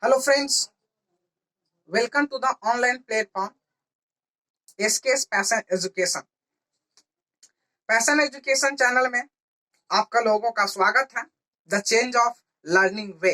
Hello friends, welcome to the online platform SK's Passion Education. Passion education channel में आपका लोगों का स्वागत है। द चेंज ऑफ लर्निंग वे।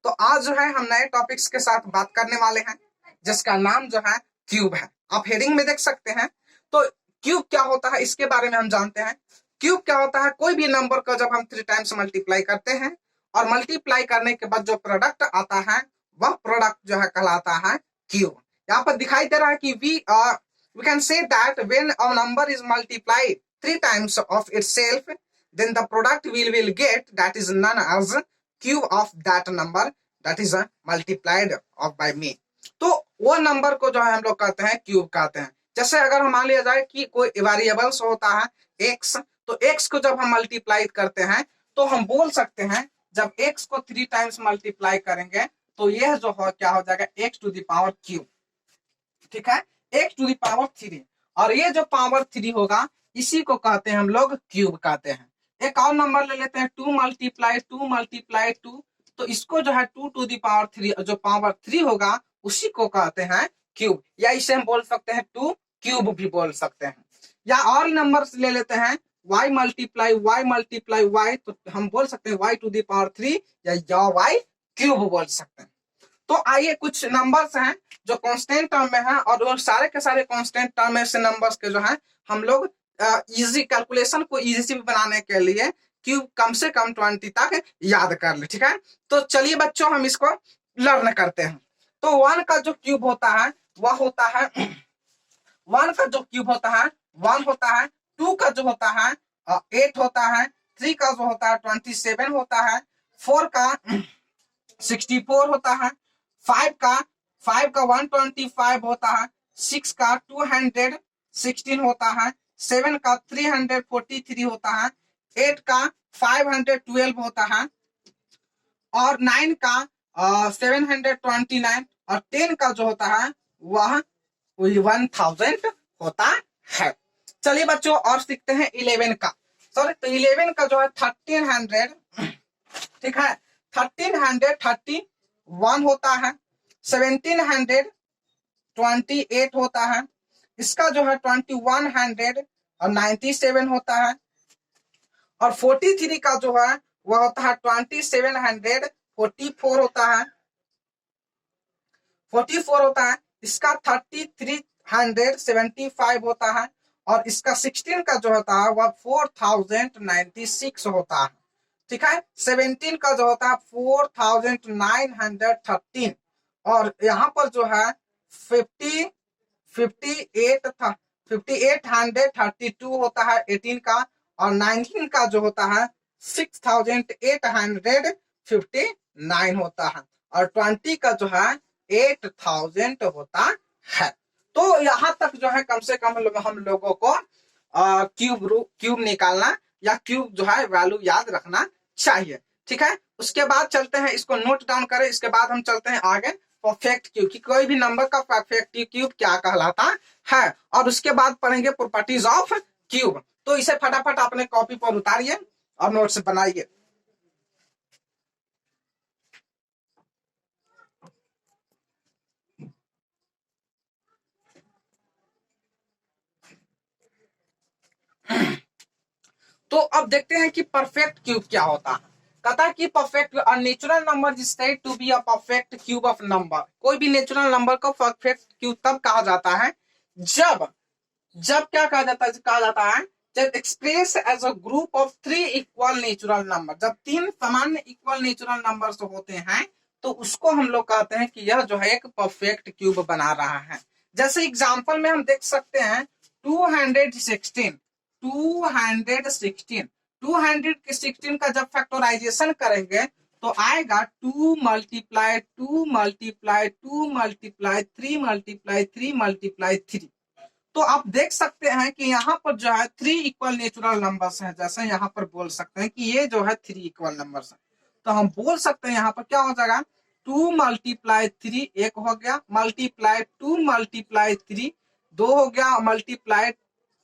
तो आज जो है हम नए टॉपिक्स के साथ बात करने वाले हैं जिसका नाम जो है क्यूब है। आप हेडिंग में देख सकते हैं। तो क्यूब क्या होता है इसके बारे में हम जानते हैं। क्यूब क्या होता है, कोई भी नंबर को जब हम 3 टाइम्स मल्टीप्लाई करते हैं और मल्टीप्लाई करने के बाद जो प्रोडक्ट आता है वह प्रोडक्ट जो है कहलाता है क्यूब। यहाँ पर दिखाई दे रहा है कि we can say that when a number is multiplied 3 times of itself, then the product we will get that is known as cube of that number that is multiplied of by me. तो वो number को जो है हम लोग कहते हैं cube कहते हैं। जैसे अगर हम मान लिया जाए कि कोई वेरिएबल्स होता है x, तो x को जब हम मल्टीप्लाई करते हैं तो हम बोल सकते हैं जब x को 3 टाइम्स मल्टीप्लाई करेंगे तो यह जो हो क्या हो जाएगा x to the power cube. ठीक है, x टू द पावर 3। और ये जो पावर 3 होगा इसी को कहते हैं हम लोग क्यूब कहते हैं। एक और नंबर ले लेते हैं 2 मल्टीप्लाई 2 मल्टीप्लाई 2, तो इसको जो है 2 टू द पावर 3 जो पावर 3 होगा उसी को कहते हैं क्यूब, या इसे हम बोल सकते हैं 2 क्यूब भी बोल सकते हैं। या और नंबर ले लेते हैं y मल्टीप्लाई y, तो हम बोल सकते हैं y टू द पावर 3 या y क्यूब बोल सकते हैं। तो आइए कुछ नंबर्स हैं जो कांस्टेंट टर्म में है और वो सारे के सारे कांस्टेंट टर्म में से नंबर्स के जो है हम लोग इजी कैलकुलेशन को इजी बनाने के लिए क्यूब कम से कम 20 तक याद कर ले। ठीक है, तो चलिए बच्चों हम इसको लर्न करते हैं। तो 1 का जो क्यूब होता है वह होता है 1 का जो क्यूब होता है 1 होता है, 2 का जो होता है 8 होता है, 3 का जो होता है 27 होता है, 4 का 64 होता है, 5 का 125 होता है, 6 का 216 होता है, 7 का 343 होता है, 8 का 512 होता है और 9 का 729 और 10 का जो होता है वह 1000 होता है। चलिए बच्चों और सीखते हैं 11 का। तो 11 का जो है 1300, ठीक है, 1331 होता है, 1728 होता है, इसका जो है 2197 होता है और 43 का जो है वह होता है 2744 होता है, 44 होता है, इसका 3375 होता है और इसका 16 का जो होता है वह 4096 होता है। ठीक है, 17 का जो होता है 4913 और यहाँ पर जो है 5832 होता है 18 का और 19 का जो होता है 6859 होता है और 20 का जो है 8000 होता है। तो यहाँ तक जो है कम से कम हम लोगों को क्यूब निकालना या क्यूब जो है वैल्यू याद रखना चाहिए। ठीक है, उसके बाद चलते हैं, इसको नोट डाउन करें, इसके बाद हम चलते हैं आगे परफेक्ट क्यूब कि कोई भी नंबर का परफेक्ट क्यूब क्या कहलाता है और उसके बाद पढ़ेंगे प्रॉपर्टीज ऑफ क्यूब। तो इसे फटाफट अपने कॉपी पर उतारिए और नोट्स बनाइए। तो अब देखते हैं कि परफेक्ट क्यूब क्या होता है। कहता है कि perfect natural number is said to be a perfect cube of number. कोई भी नेचुरल नंबर को परफेक्ट क्यूब तब कहा जाता है जब क्या कहा जाता है जब express as a group of 3 equal natural number. जब 3 सामान्य इक्वल नेचुरल नंबर्स होते हैं तो उसको हम लोग कहते हैं कि यह जो है एक परफेक्ट क्यूब बना रहा है। जैसे एग्जांपल में हम देख सकते हैं 216 का जब फैक्टराइजेशन करेंगे तो आएगा 2 multiply 2 multiply 2 multiply 3 multiply 3 multiply 3। तो आप देख सकते हैं कि यहाँ पर जो है 3 इक्वल नेचुरल नंबर्स हैं। जैसे यहाँ पर बोल सकते हैं कि ये जो है 3 इक्वल नंबर्स हैं, तो हम बोल सकते हैं यहाँ पर क्या हो जाएगा 2 मल्टीप्लाई 3 एक हो गया, मल्टीप्लाई 2 मल्टीप्लाई 3 2 हो गया, मल्टीप्लाई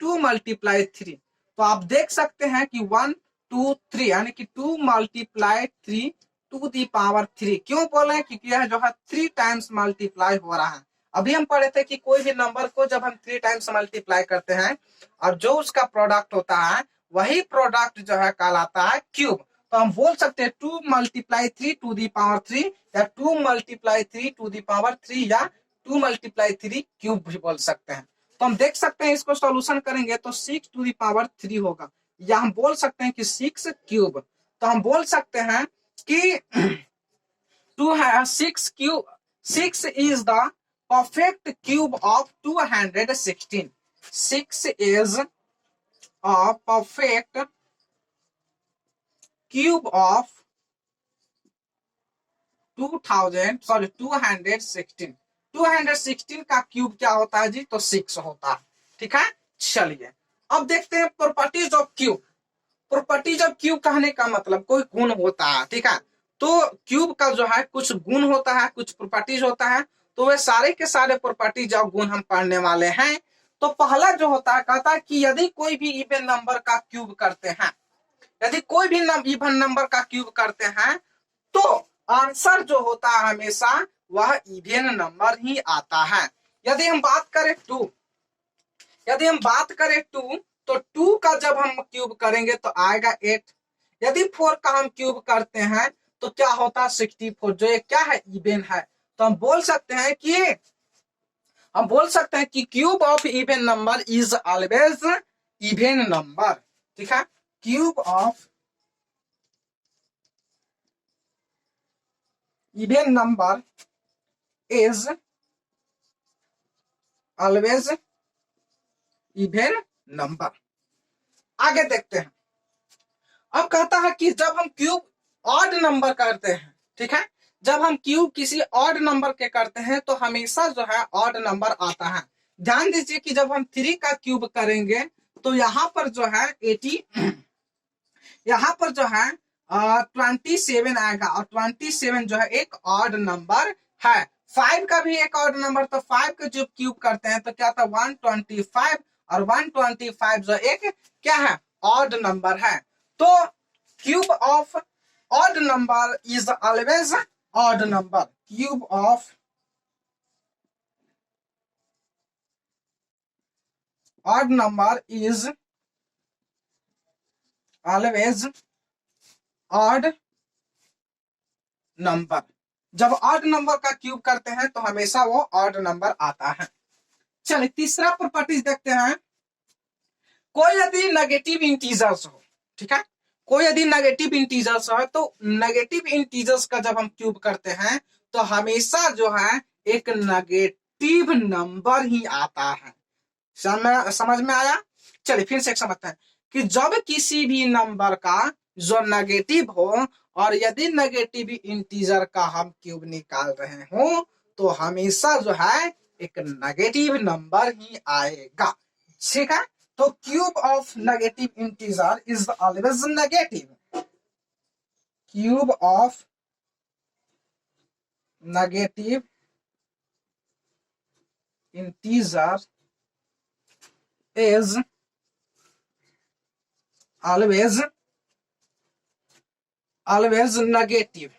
2 मल्टीप्लाई 3। तो आप देख सकते हैं कि 1 2 3 यानी कि 2 मल्टीप्लाई 3 टू दी पावर 3। क्यों बोल रहे हैं? क्योंकि यह जो है 3 टाइम्स मल्टीप्लाई हो रहा है। अभी हम पढ़े थे कि कोई भी नंबर को जब हम 3 टाइम्स मल्टीप्लाई करते हैं और जो उसका प्रोडक्ट होता है वही प्रोडक्ट जो है कहलाता है क्यूब। तो हम बोल सकते हैं 2 मल्टीप्लाई 3 टू दी पावर 3 या 2 मल्टीप्लाई 3 टू दी पावर 3 या 2 मल्टीप्लाई 3 क्यूब भी बोल सकते हैं। तो हम देख सकते हैं इसको सॉल्यूशन करेंगे तो 6 टू दी पावर 3 होगा, या हम बोल सकते हैं कि 6 क्यूब। तो हम बोल सकते हैं कि 2 है 6 cube, 6 is the perfect cube of 216. 6 is a perfect cube of 216। 216 का क्यूब क्या होता है जी? तो 6 होता है। ठीक है, चलिए अब देखते हैं properties of cube. Properties of cube कहने का मतलब कोई गुण होता है। ठीक है, तो क्यूब का जो है कुछ गुण होता है, कुछ प्रॉपर्टीज होता है। तो वे सारे के सारे प्रॉपर्टीज और गुण हम पढ़ने वाले हैं। तो पहला जो होता है कहता है कि यदि कोई भी इवन नंबर का क्यूब करते हैं, यदि कोई भी इवन नंबर का क्यूब करते हैं तो आंसर जो होता है हमेशा वह इवन नंबर ही आता है। यदि हम बात करें 2, यदि हम बात करें 2 तो 2 का जब हम क्यूब करेंगे तो आएगा 8। यदि 4 का हम क्यूब करते हैं तो क्या होता है 64, जो ये क्या है? इवन है। तो हम बोल सकते हैं कि cube of even number is always even number. ठीक है, cube of even number is always even number. आगे देखते हैं। अब कहता है कि जब हम क्यूब ऑड नंबर करते हैं, ठीक है, जब हम क्यूब किसी ऑड नंबर के करते हैं तो हमेशा जो है ऑड नंबर आता है। ध्यान दीजिए कि जब हम 3 का क्यूब करेंगे तो यहाँ पर जो है 80, यहाँ पर जो है 27 आएगा और 27 जो है एक ऑड नंबर है। 5 का भी एक ऑड नंबर, तो 5 का जो क्यूब करते हैं तो क्या था 125, और 125 जो एक क्या है? ऑड नंबर है। तो cube of odd number is always odd number. Cube of odd number is always odd number. जब ऑड नंबर का क्यूब करते हैं तो हमेशा वो ऑड नंबर आता है। चलिए तीसरा प्रॉपर्टीज देखते हैं। कोई यदि नेगेटिव इंटीजर्स हो, ठीक है, कोई यदि नेगेटिव इंटीजर्स हो तो नेगेटिव इंटीजर्स का जब हम क्यूब करते हैं तो हमेशा जो है एक नेगेटिव नंबर ही आता है। समझ में आया? चलिए फिर से समझते हैं कि जब किसी भी नंबर का जो नेगेटिव हो और यदि नेगेटिव इंटीजर का हम क्यूब निकाल रहे हो तो हमेशा जो है एक नेगेटिव नंबर ही आएगा। ठीक है, तो cube of negative integer is always negative. Cube of negative integer is always negative.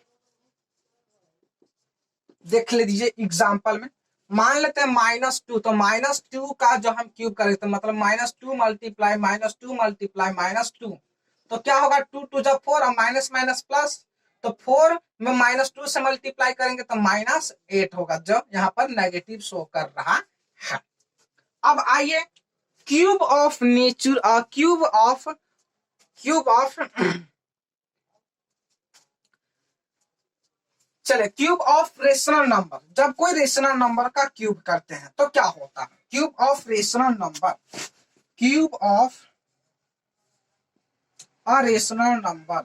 देख लीजिए एग्जांपल में, मान लेते हैं -2, तो -2 का जो हम क्यूब करें तो मतलब -2 मल्टीप्लाई -2 मल्टीप्लाई -2, तो क्या होगा 2 टू जब 4 और माइनस माइनस प्लस, तो 4 में -2 से मल्टीप्लाई करेंगे तो -8 होगा, जो यहाँ पर नेगेटिव शो कर रहा है। अब आइए cube of nature, cube of चले क्यूब ऑफ रेशनल नंबर। जब कोई रेशनल नंबर का क्यूब करते हैं तो क्या होता है? Cube of rational number, cube of a rational number,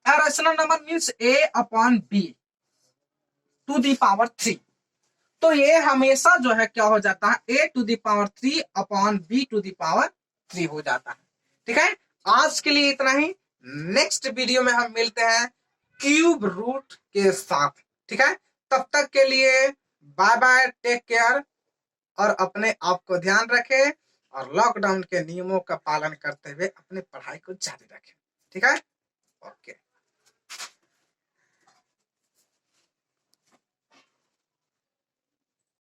a rational number means a/b to the power 3। तो ये हमेशा जो है क्या हो जाता है a⁻³ टू दी पावर 3 हो जाता है। ठीक है, आज के लिए इतना ही। नेक्स्ट वीडियो में हम मिलते हैं क्यूब रूट के साथ। ठीक है, तब तक के लिए बाय बाय, टेक केयर और अपने आप को ध्यान रखें और लॉकडाउन के नियमों का पालन करते हुए अपनी पढ़ाई को जारी रखें। ठीक है, ओके।